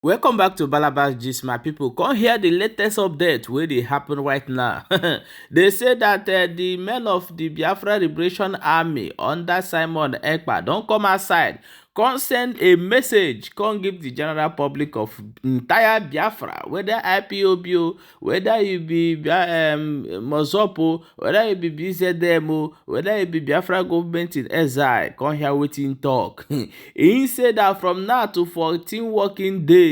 Welcome back to Balabas Gist, my people. Come hear the latest update wey dey happen right now. They say that the men of the Biafra Liberation Army under Simon Ekpa don come outside, come send a message, come give the general public of entire Biafra, whether IPOB o, whether you be Mozop o, whether you be BZM o, whether you be Biafra government in exile, come hear wetin talk. He said that from now to 14 working days,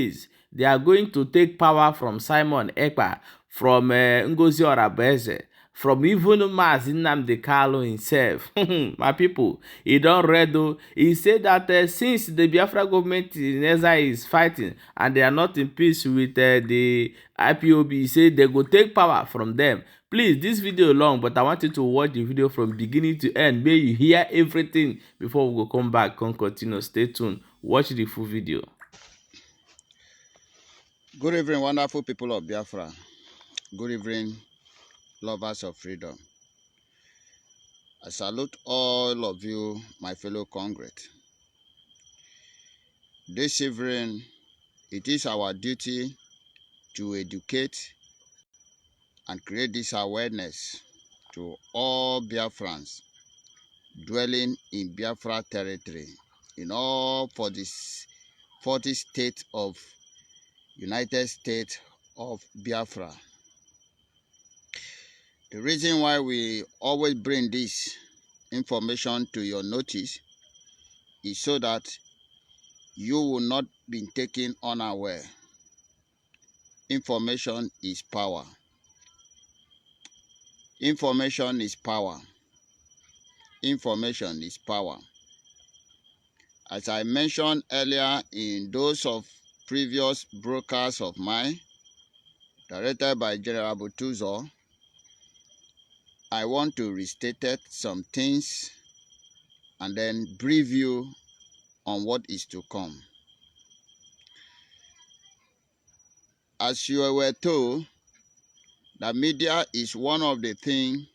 they are going to take power from Simon Ekpa, from Ngozi Orabueze, from even Mazi Nnamdi Kanu himself. My people, he don read o. He said that since the Biafra government in exile is fighting and they are not in peace with the IPOB, he say they go take power from them. Please, this video long, but I want you to watch the video from beginning to end. May you hear everything before we go come back and continue. Stay tuned. Watch the full video. Good evening, wonderful people of Biafra. Good evening, lovers of freedom. I salute all of you, my fellow congregants. This evening, it is our duty to educate and create this awareness to all Biafrans dwelling in Biafra territory, in all 40 states of United States of Biafra. The reason why we always bring this information to your notice is so that you will not be taken unaware. Information is power. Information is power. Information is power. As I mentioned earlier in those of previous broadcasts of mine, directed by General Butuzo, I want to restate some things and then brief you on what is to come. As you were told, the media is one of the things,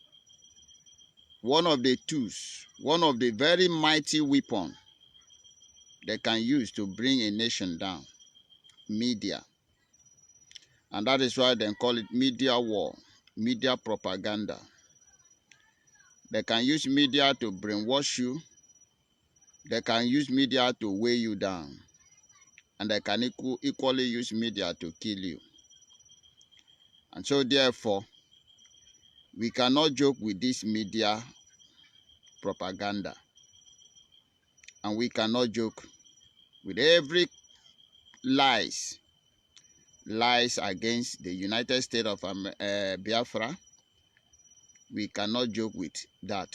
one of the tools, one of the very mighty weapons they can use to bring a nation down. Media. And that is why they call it media war, media propaganda. They can use media to brainwash you. They can use media to weigh you down. And they can equally use media to kill you. And so therefore, we cannot joke with this media propaganda. And we cannot joke with every lies against the United States of Biafra. We cannot joke with that.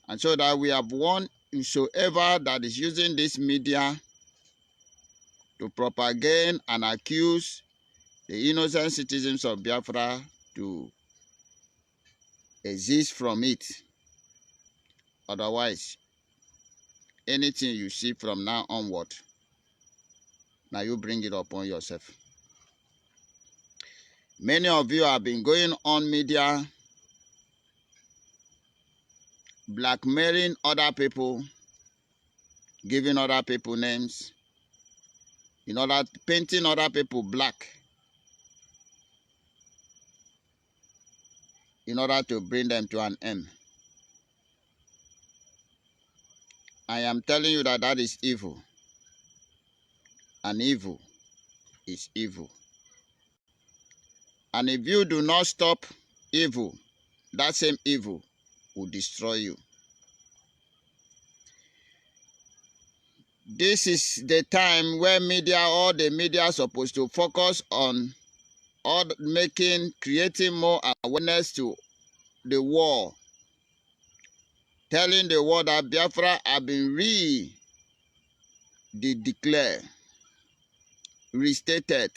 And so that we have warned whosoever that is using this media to propagate and accuse the innocent citizens of Biafra to exist from it. Otherwise, anything you see from now onward, now you bring it upon yourself. Many of you have been going on media blackmailing other people, giving other people names, in order painting other people black, in order to bring them to an end. I am telling you that that is evil. And evil is evil. And if you do not stop evil, that same evil will destroy you. This is the time where all the media are supposed to focus on creating more awareness to the war. Telling the world that Biafra have been declared, restated.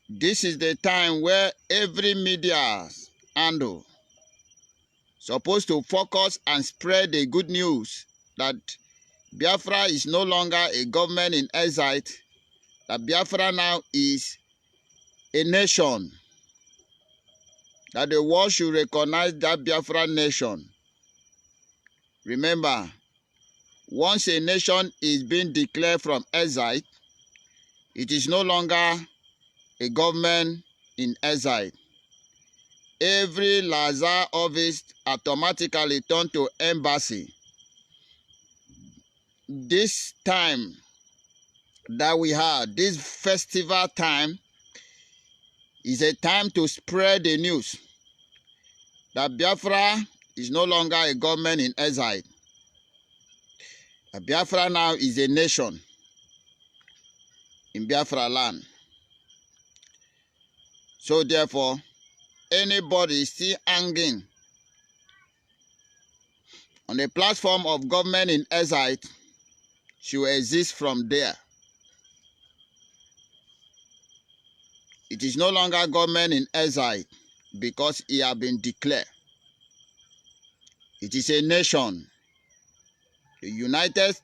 This is the time where every media handle supposed to focus and spread the good news that Biafra is no longer a government in exile, that Biafra now is a nation, that the world should recognize that Biafra nation. Remember, once a nation is being declared from exile, it is no longer a government in exile. Every Lazar office automatically turned to embassy. This time that we have, this festival time, is a time to spread the news that Biafra is no longer a government in exile. Biafra now is a nation in Biafra land. So therefore, anybody still hanging on the platform of government in exile should exist from there. It is no longer government in exile because it has been declared. It is a nation, the United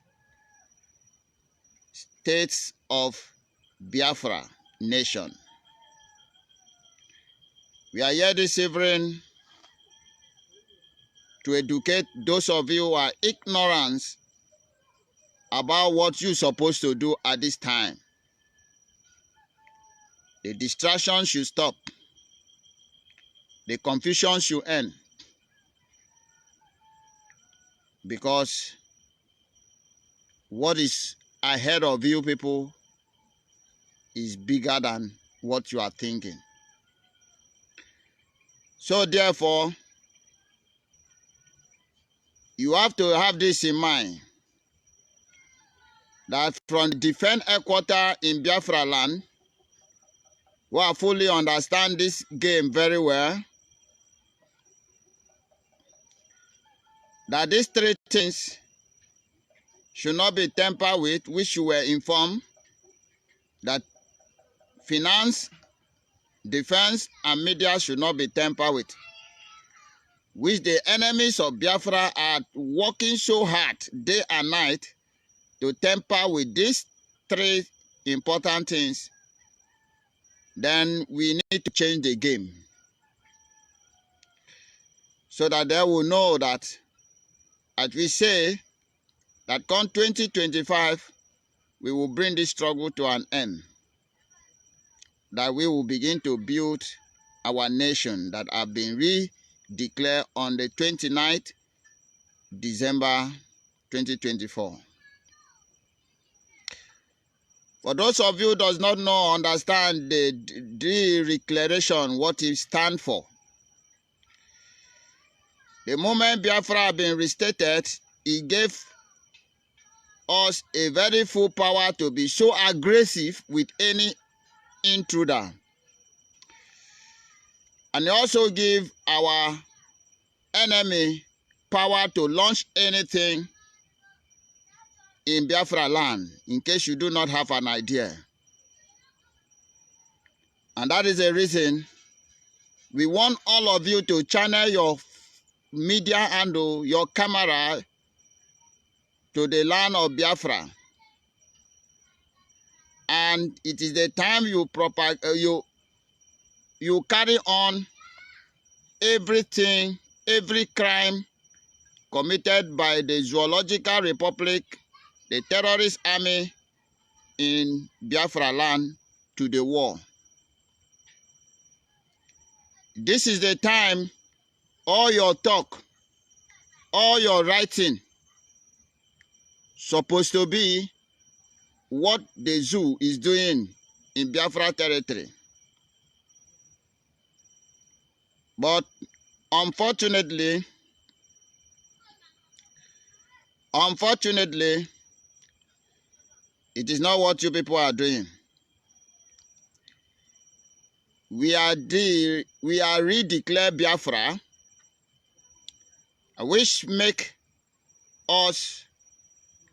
States of Biafra nation. We are here this evening to educate those of you who are ignorant about what you're supposed to do at this time. The distraction should stop. The confusion should end. Because what is ahead of you people is bigger than what you are thinking. So therefore, you have to have this in mind, that from the defense headquarters in Biafra land, who are fully understand this game very well, that these three things should not be tampered with, which you were informed, that finance, defense, and media should not be tampered with, which the enemies of Biafra are working so hard day and night to tamper with these three important things. Then we need to change the game so that they will know that, as we say, that come 2025, we will bring this struggle to an end, that we will begin to build our nation that have been re-declared on the 29th December 2024. For those of you who does not know, understand the declaration, what it stands for. The moment Biafra has been restated, it gave us a very full power to be so aggressive with any intruder. And it also give our enemy power to launch anything in Biafra land, in case you do not have an idea. And that is the reason we want all of you to channel your media handle, your camera, to the land of Biafra. And it is the time you carry on everything, every crime committed by the Zoological Republic, the terrorist army in Biafra land, to the war. This is the time all your talk, all your writing supposed to be what the zoo is doing in Biafra territory. But unfortunately, it is not what you people are doing. We are redeclare Biafra, which make us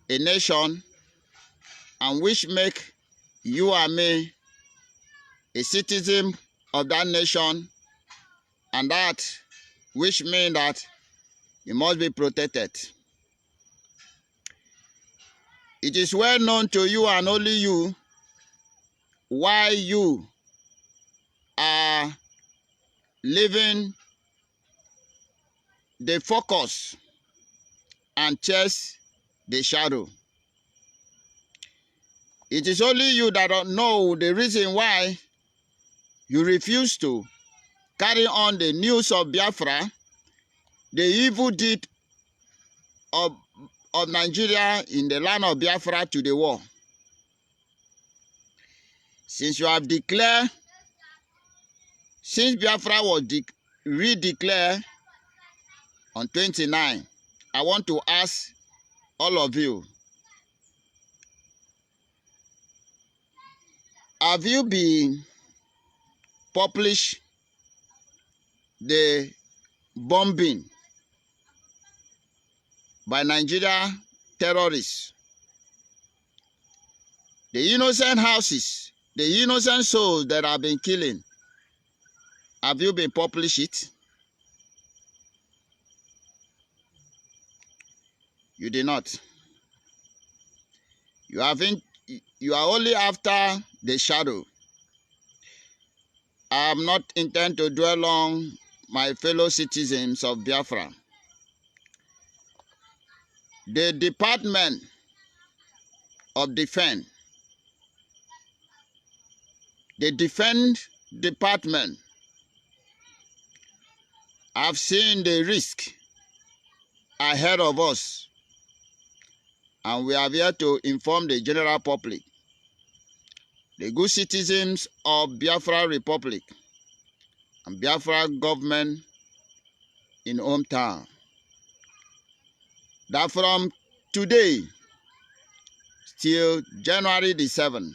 a nation, and which make you and me a citizen of that nation, and that which means that you must be protected. It is well known to you and only you why you are leaving the focus and chase the shadow. It is only you that don't know the reason why you refuse to carry on the news of Biafra, the evil deed of Nigeria in the land of Biafra to the world. Since you have declared, since Biafra was redeclared on 29, I want to ask all of you, have you been published the bombing by Nigeria terrorists? The innocent houses, the innocent souls that have been killing, have you been published it? You did not. You haven't. You are only after the shadow. I am not intent to dwell on my fellow citizens of Biafra. The Department of Defense, the Defense Department, have seen the risk ahead of us, and we are here to inform the general public, the good citizens of Biafra Republic and Biafra government in hometown, that from today till January the 7th,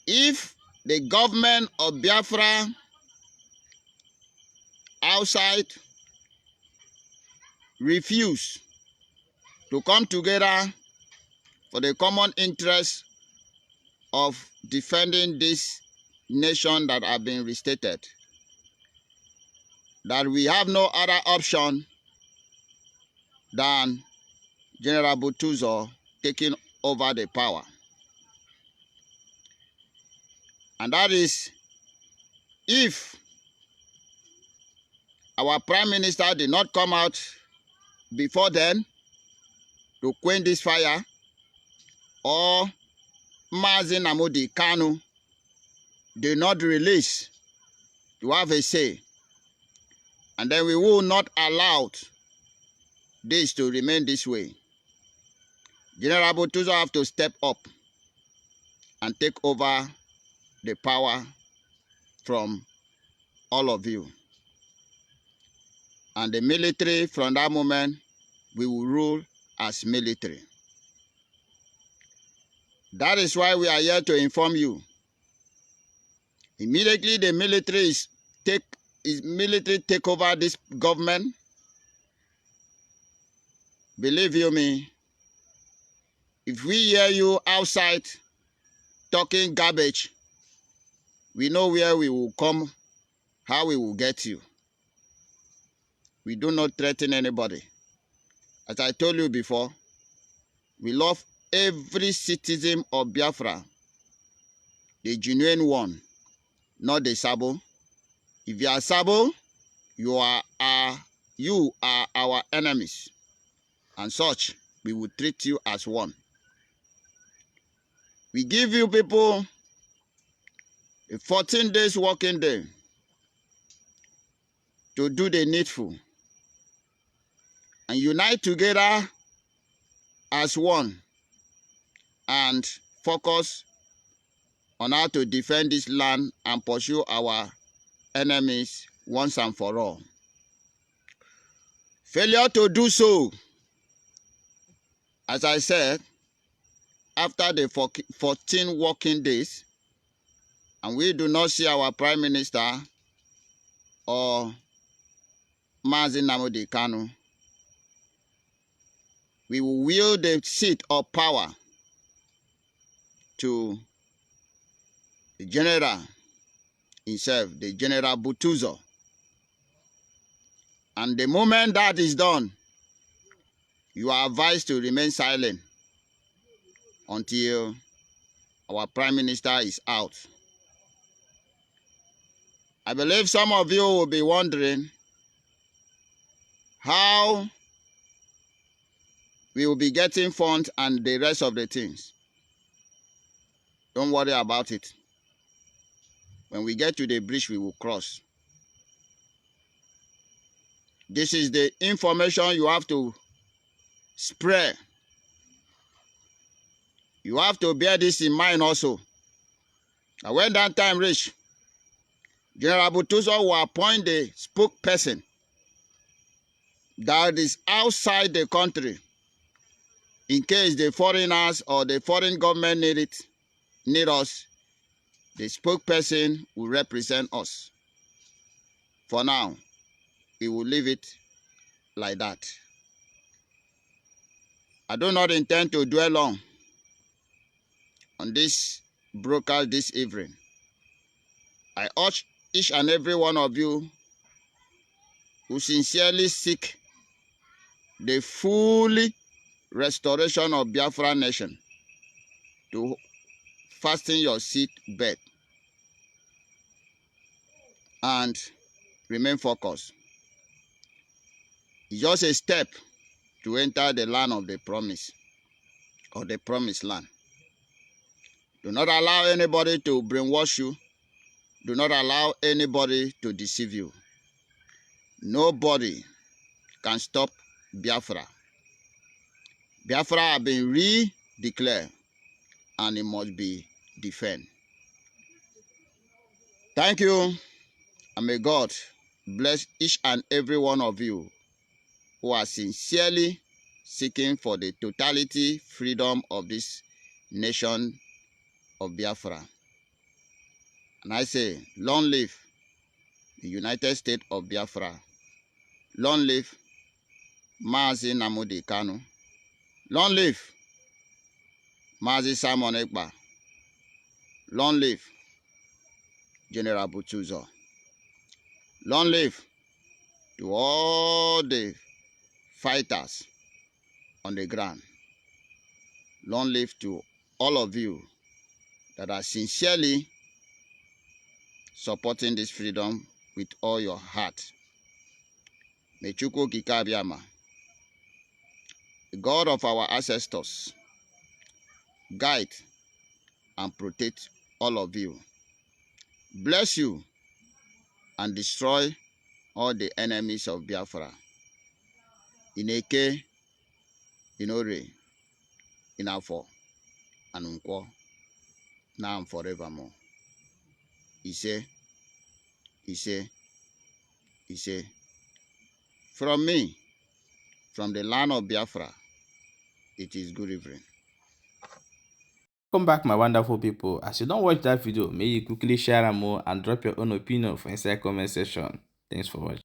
if the government of Biafra outside refuse to come together for the common interest of defending this nation that have been restated, that we have no other option than General Butuzo taking over the power. And that is if our Prime Minister did not come out before then to quench this fire, or Nnamdi Kanu did not release to have a say, and then we will not allow this to remain this way. General Butuzo have to step up and take over the power from all of you. And the military, from that moment, we will rule as military. That is why we are here to inform you. Immediately the military take over this government, believe you me, if we hear you outside talking garbage, we know where we will come, how we will get you. We do not threaten anybody. As I told you before, we love every citizen of Biafra, the genuine one, not the Sabo. If you are Sabo, you are our enemies, and such we will treat you as one. We give you people a 14 days working day to do the needful and unite together as one and focus on how to defend this land and pursue our enemies once and for all. Failure to do so, as I said, after the 14 working days, and we do not see our Prime Minister or Nnamdi Kanu, we will wield the seat of power to the general himself, the General Butuzo. And the moment that is done, you are advised to remain silent until our Prime Minister is out. I believe some of you will be wondering how We will be getting funds and the rest of the things. Don't worry about it. When we get to the bridge, we will cross. This is the information you have to spread. You have to bear this in mind also. And when that time reach, General Butuzo will appoint the spokesperson that is outside the country in case the foreigners or the foreign government need us. The spokesperson will represent us. For now, we will leave it like that. I do not intend to dwell long on this broadcast this evening. I urge each and every one of you who sincerely seek the full restoration of Biafra nation to fasten your seat belt and remain focused. It's just a step to enter the land of the promise or the promised land. Do not allow anybody to brainwash you. Do not allow anybody to deceive you. Nobody can stop Biafra. Biafra has been re-declared and it must be defended. Thank you, and may God bless each and every one of you who are sincerely seeking for the totality freedom of this nation of Biafra. And I say, long live the United States of Biafra. Long live Mazi Nnamdi Kanu. Long live Mazi Simon Ekpa. Long live General Butuzo. Long live to all the fighters on the ground. Long live to all of you that are sincerely supporting this freedom with all your heart. May Chukwu Okike Abiama, the God of our ancestors, guide and protect all of you. Bless you and destroy all the enemies of Biafra. In Eke, in Ore, in Afo, and Nkwo, now and forevermore. Ise, Ise, Ise. From me, from the land of Biafra, it is good evening. Welcome back, my wonderful people. As you don't watch that video, may you quickly share and more and drop your own opinion for inside comment section. Thanks for watching.